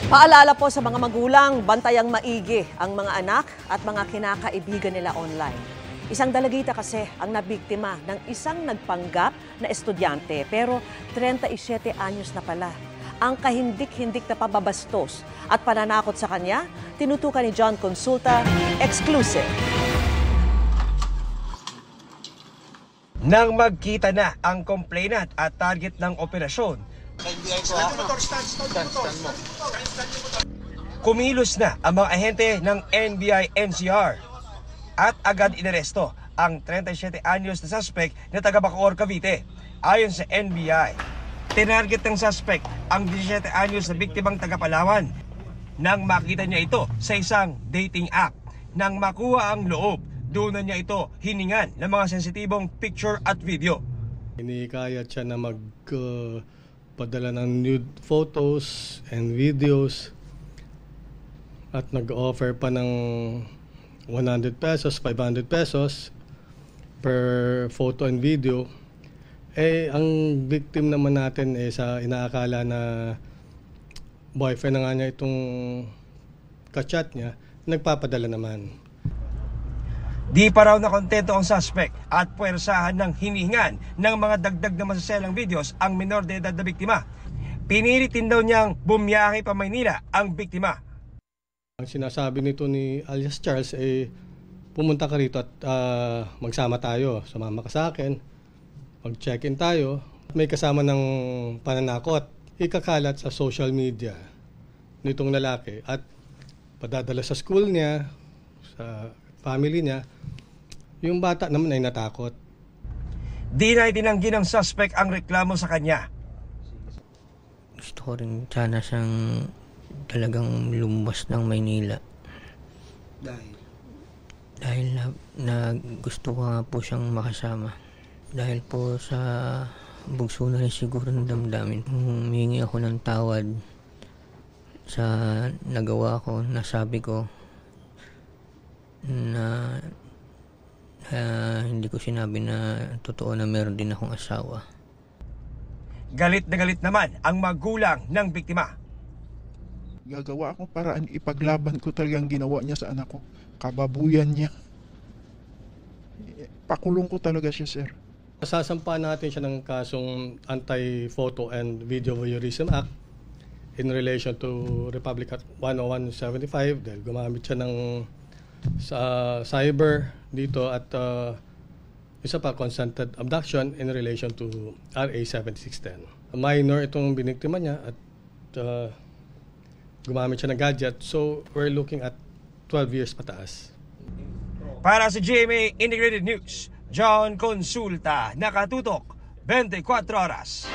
Paalala po sa mga magulang, bantayang maigi ang mga anak at mga kinakaibigan nila online. Isang dalagita kasi ang nabiktima ng isang nagpanggap na estudyante pero 37 anyos na pala. Ang kahindik-hindik na pababastos at pananakot sa kanya, tinutukan ni John Consulta, exclusive. Nang magkita na ang complainant at target ng operasyon, kumilos na ang mga ahente ng NBI-NCR at agad inaresto ang 37 anyos na suspect na taga Bacoor, Cavite. Ayon sa NBI, tinarget ng suspect ang 17 anyos na biktimang taga Palawan nang makita niya ito sa isang dating app. Nang makuha ang loob, doon na niya ito hiningan ng mga sensitibong picture at video. Inikayat siya na magpadala ng nude photos and videos at nag-offer pa ng 100 pesos, 500 pesos per photo and video. Ang victim naman natin sa inaakala na boyfriend na nga niya itong kachat niya, nagpapadala naman. Di pa raw na kontento ang suspect at puwersahan ng hinihingan ng mga dagdag na masaselang videos ang menor de edad na biktima. Pinilitin daw niyang bumiyahe pa Maynila ang biktima. Ang sinasabi nito ni alias Charles pumunta ka rito at magsama tayo. Sumama ka sa akin, mag-check-in tayo. May kasama ng pananakot. Ikakalat sa social media nitong lalaki at padadala sa school niya, sa family niya. Yung bata naman ay natakot. Di na itinanggi ng suspect ang reklamo sa kanya. Gusto ko rin sana siyang talagang lumabas ng Maynila. Dahil na gusto ko nga po siyang makasama. Dahil po sa bugso na rin siguro ng damdamin. Humingi ako ng tawad sa nagawa ko, nasabi ko na hindi ko sinabi na totoo na meron din akong asawa. Galit na galit naman ang magulang ng biktima. Gagawa akong paraan, ipaglaban ko talagang ginawa niya sa anak ko. Kababuyan niya. Pakulong ko talaga siya, sir. Sasampa natin siya ng kasong Anti-Photo and Video Voyeurism Act in relation to Republic Act 10175 dahil gumamit siya ng sa cyber dito at isa pa consented abduction in relation to RA 7610. Minor itong biniktima niya at gumamit siya ng gadget, so we're looking at 12 years pataas. Para sa GMA Integrated News, John Consulta, nakatutok 24 oras.